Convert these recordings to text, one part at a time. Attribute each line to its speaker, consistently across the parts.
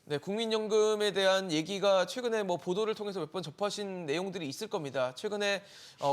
Speaker 1: 네, 국민연금에 대한 얘기가 최근에 뭐 보도를 통해서 몇 번 접하신 내용들이 있을 겁니다. 최근에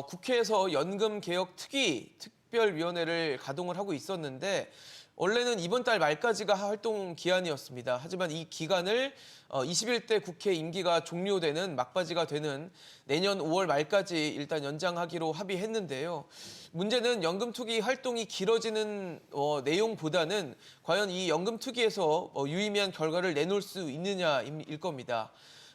Speaker 1: 국회에서 연금개혁특위 특별위원회를 가동을 하고 있었는데 원래는 이번 달 말까지가 활동 기한이었습니다. 하지만 이 기간을 21대 국회 임기가 종료되는 막바지가 되는 내년 5월 말까지 일단 연장하기로 합의했는데요. 문제는 연금투기 활동이 길어지는 내용보다는 과연 이 연금투기에서 유의미한 결과를 내놓을 수 있느냐일 겁니다.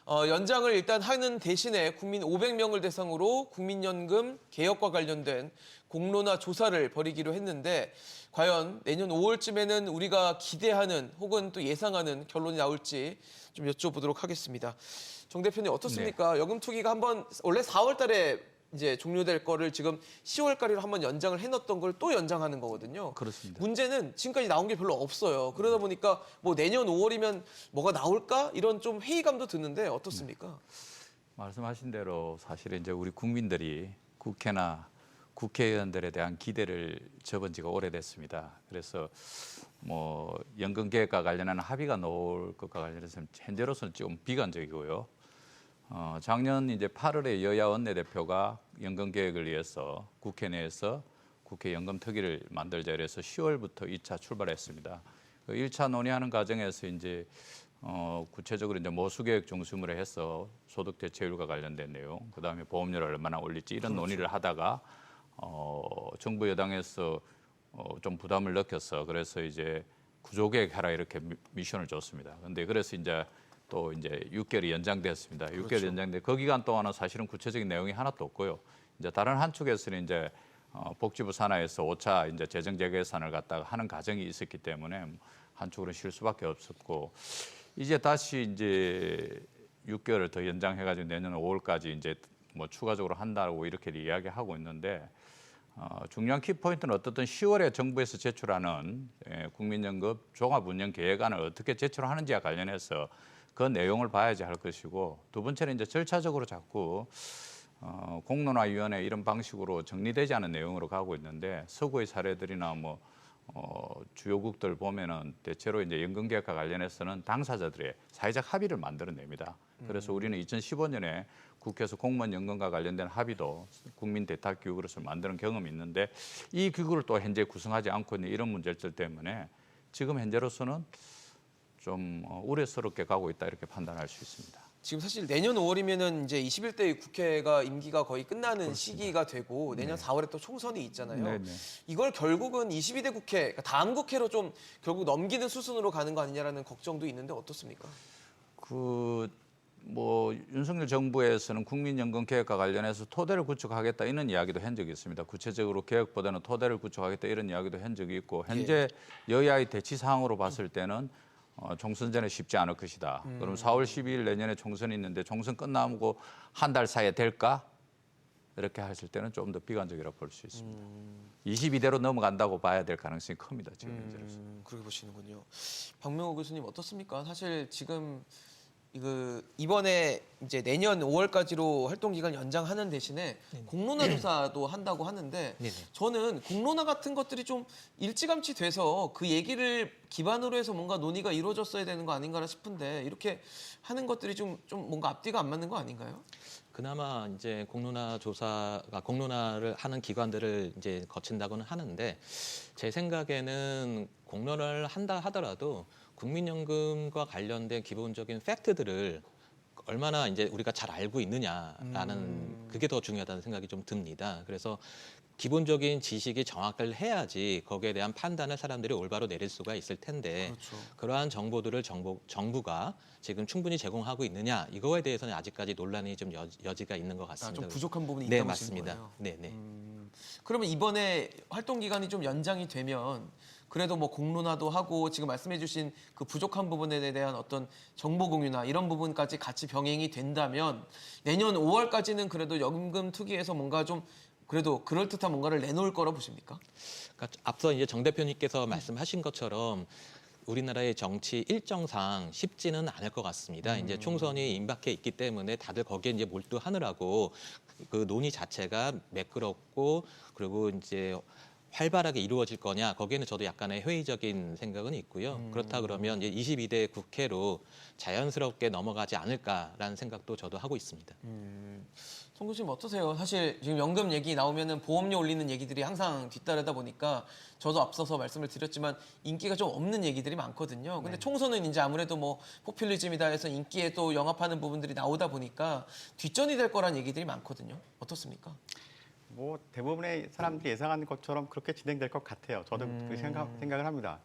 Speaker 1: 연장을 일단 하는 대신에 국민 500명을 대상으로 국민연금 개혁과 관련된 공론화 조사를 벌이기로 했는데 과연 내년 5월쯤에는 우리가 기대하는 혹은 또 예상하는 결론이 나올지 좀 여쭤보도록 하겠습니다. 정 대표님 어떻습니까?
Speaker 2: 네.
Speaker 1: 연금 투기가 한번 원래 4월 달에 이제 종료될 거를 지금 10월까지로 한번 연장을 해놨던 걸 또 연장하는 거거든요.
Speaker 2: 그렇습니다.
Speaker 1: 문제는 지금까지 나온 게 별로 없어요. 그러다 보니까 뭐 내년 5월이면 뭐가 나올까? 이런 좀 회의감도 드는데 어떻습니까?
Speaker 2: 말씀하신 대로 사실은 이제 우리 국민들이 국회나 국회의원들에 대한 기대를 접은 지가 오래됐습니다. 그래서 뭐 연금 개혁과 관련한 합의가 나올 것과 관련해서는 현재로서는 좀 비관적이고요. 작년 이제 8월에 여야 원내대표가 연금 개혁을 위해서 국회 내에서 국회 연금 특위를 만들자 이래서 10월부터 2차 출발했습니다. 그 1차 논의하는 과정에서 이제 구체적으로 이제 모수개혁 중심으로 해서 소득 대체율과 관련된 내용, 그다음에 보험료를 얼마나 올릴지 이런 논의를 하다가 정부 여당에서 좀 부담을 느껴서 그래서 이제 구조개혁하라 이렇게 미션을 줬습니다. 그런데 그래서 이제 또 이제 6개월이 연장됐습니다. 6개월
Speaker 1: 그렇죠.
Speaker 2: 연장돼 그 기간 동안은 사실은 구체적인 내용이 하나도 없고요. 이제 다른 한 축에서는 이제 복지부 산하에서 5차 이제 재정 재개산을 갖다가 하는 과정이 있었기 때문에 한 축으로 쉴 수밖에 없었고 이제 다시 이제 6개월을 더 연장해가지고 내년 5월까지 이제 뭐 추가적으로 한다고 이렇게 이야기하고 있는데 중요한 키포인트는 어떻든 10월에 정부에서 제출하는 국민연금 종합운영 계획안을 어떻게 제출하는지와 관련해서 그 내용을 봐야지 할 것이고 두 번째는 이제 절차적으로 자꾸 공론화위원회 이런 방식으로 정리되지 않은 내용으로 가고 있는데 서구의 사례들이나 뭐 주요국들 보면은 대체로 이제 연금개혁과 관련해서는 당사자들의 사회적 합의를 만들어냅니다. 그래서 우리는 2015년에 국회에서 공무원 연금과 관련된 합의도 국민 대탁 기구로서 만드는 경험이 있는데 이 기구를 또 현재 구성하지 않고 있는 이런 문제들 때문에 지금 현재로서는 좀 우려스럽게 가고 있다 이렇게 판단할 수 있습니다.
Speaker 1: 지금 사실 내년 5월이면은 이제 21대 국회가 임기가 거의 끝나는
Speaker 2: 그렇습니다.
Speaker 1: 시기가 되고 내년 4월에 또 총선이 있잖아요.
Speaker 2: 네네.
Speaker 1: 이걸 결국은 22대 국회, 그러니까 다음 국회로 좀 결국 넘기는 수순으로 가는 거 아니냐라는 걱정도 있는데 어떻습니까?
Speaker 2: 뭐 윤석열 정부에서는 국민연금 개혁과 관련해서 토대를 구축하겠다 이런 이야기도 한 적이 있습니다. 구체적으로 개혁보다는 토대를 구축하겠다 이런 이야기도 한 적이 있고 현재 여야의 대치 사항으로 봤을 때는 총선 전에 쉽지 않을 것이다. 그럼 4월 12일 내년에 총선이 있는데 총선 끝나고 한 달 사이에 될까? 이렇게 했을 때는 좀 더 비관적이라고 볼 수 있습니다. 22대로 넘어간다고 봐야 될 가능성이 큽니다. 지금 현재로서.
Speaker 1: 그렇게 보시는군요. 박명호 교수님 어떻습니까? 사실 지금 이번에 이제 내년 5월까지로 활동 기간 연장하는 대신에 공론화 조사도 한다고 하는데
Speaker 3: 네네.
Speaker 1: 저는 공론화 같은 것들이 좀 일찌감치 돼서 그 얘기를 기반으로 해서 뭔가 논의가 이루어졌어야 되는 거 아닌가 싶은데 이렇게 하는 것들이 좀 뭔가 앞뒤가 안 맞는 거 아닌가요?
Speaker 3: 그나마 이제 공론화를 하는 기관들을 이제 거친다고는 하는데 제 생각에는 공론화를 한다 하더라도 국민연금과 관련된 기본적인 팩트들을 얼마나 이제 우리가 잘 알고 있느냐라는 그게 더 중요하다는 생각이 좀 듭니다. 그래서 기본적인 지식이 정확을 해야지 거기에 대한 판단을 사람들이 올바로 내릴 수가 있을 텐데
Speaker 1: 그렇죠.
Speaker 3: 그러한 정보들을 정부가 지금 충분히 제공하고 있느냐 이거에 대해서는 아직까지 논란이 좀 여지가 있는 것 같습니다.
Speaker 1: 좀 부족한 부분이
Speaker 3: 네,
Speaker 1: 있다고 보시는
Speaker 3: 맞습니다.
Speaker 1: 거예요?
Speaker 3: 네, 네.
Speaker 1: 그러면 이번에 활동 기간이 좀 연장이 되면 그래도 뭐 공론화도 하고 지금 말씀해 주신 그 부족한 부분에 대한 어떤 정보 공유나 이런 부분까지 같이 병행이 된다면 내년 5월까지는 그래도 연금 투기에서 뭔가 좀 그래도 그럴듯한 뭔가를 내놓을 거라 보십니까?
Speaker 3: 그러니까 앞서 이제 정 대표님께서 말씀하신 것처럼 우리나라의 정치 일정상 쉽지는 않을 것 같습니다. 이제 총선이 임박해 있기 때문에 다들 거기에 이제 몰두하느라고 그 논의 자체가 매끄럽고 그리고 이제 활발하게 이루어질 거냐 거기에는 저도 약간의 회의적인 생각은 있고요. 그렇다 그러면 이제 22대 국회로 자연스럽게 넘어가지 않을까라는 생각도 저도 하고 있습니다.
Speaker 1: 송 교수님 어떠세요? 사실 지금 연금 얘기 나오면은 보험료 올리는 얘기들이 항상 뒤따르다 보니까 저도 앞서서 말씀을 드렸지만 인기가 좀 없는 얘기들이 많거든요. 근데 총선은 이제 아무래도 뭐 포퓰리즘이다 해서 인기에 또 영합하는 부분들이 나오다 보니까 뒷전이 될 거란 얘기들이 많거든요. 어떻습니까?
Speaker 4: 뭐 대부분의 사람들이 예상하는 것처럼 그렇게 진행될 것 같아요. 저도 그 생각을 합니다.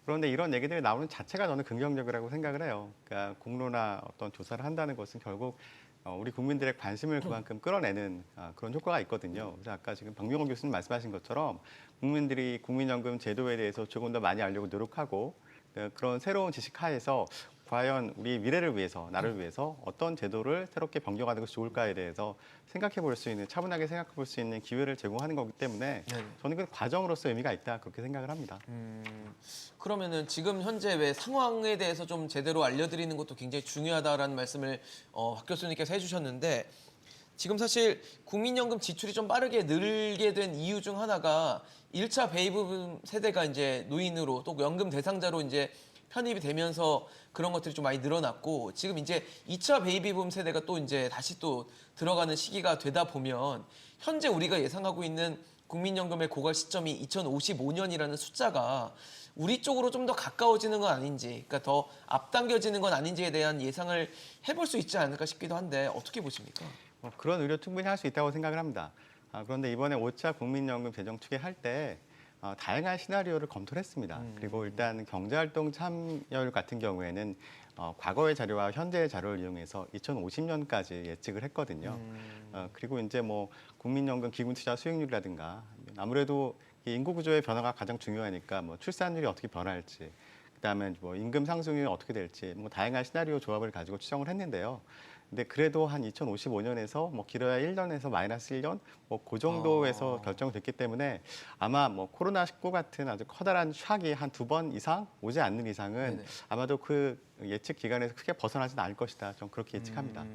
Speaker 4: 그런데 이런 얘기들이 나오는 자체가 저는 긍정적이라고 생각을 해요. 그러니까 공론화 어떤 조사를 한다는 것은 결국 우리 국민들의 관심을 그만큼 끌어내는 그런 효과가 있거든요. 그래서 아까 지금 박명호 교수님 말씀하신 것처럼 국민들이 국민연금 제도에 대해서 조금 더 많이 알려고 노력하고 그런 새로운 지식 하에서 과연 우리 미래를 위해서, 나를 위해서 어떤 제도를 새롭게 변경하는 것이 좋을까에 대해서 생각해 볼 수 있는, 차분하게 생각해 볼 수 있는 기회를 제공하는 거기 때문에
Speaker 1: 네네.
Speaker 4: 저는 그 과정으로서 의미가 있다, 그렇게 생각을 합니다.
Speaker 1: 그러면은 지금 현재 왜 상황에 대해서 좀 제대로 알려드리는 것도 굉장히 중요하다라는 말씀을 박 교수님께서 해주셨는데 지금 사실 국민연금 지출이 좀 빠르게 늘게 된 이유 중 하나가 1차 베이비붐 세대가 이제 노인으로 또 연금 대상자로 이제 편입이 되면서 그런 것들이 좀 많이 늘어났고 지금 이제 2차 베이비붐 세대가 또 이제 다시 또 들어가는 시기가 되다 보면 현재 우리가 예상하고 있는 국민연금의 고갈 시점이 2055년이라는 숫자가 우리 쪽으로 좀 더 가까워지는 건 아닌지, 그러니까 더 앞당겨지는 건 아닌지에 대한 예상을 해볼 수 있지 않을까 싶기도 한데 어떻게 보십니까?
Speaker 4: 그런 의료 충분히 할 수 있다고 생각을 합니다. 그런데 이번에 5차 국민연금 재정 추계할 때 다양한 시나리오를 검토를 했습니다. 그리고 일단 경제활동 참여율 같은 경우에는 과거의 자료와 현재의 자료를 이용해서 2050년까지 예측을 했거든요. 그리고 이제 뭐 국민연금 기금투자 수익률이라든가 아무래도 이 인구 구조의 변화가 가장 중요하니까 뭐 출산율이 어떻게 변할지, 그다음에 뭐 임금 상승률이 어떻게 될지 뭐 다양한 시나리오 조합을 가지고 추정을 했는데요. 근데 그래도 한 2055년에서 뭐 길어야 1년에서 마이너스 1년 뭐 그 정도에서 결정됐기 때문에 아마 뭐 코로나19 같은 아주 커다란 샥이 한 2번 이상 오지 않는 이상은
Speaker 1: 네네.
Speaker 4: 아마도 그 예측 기간에서 크게 벗어나지는 않을 것이다. 좀 그렇게 예측합니다.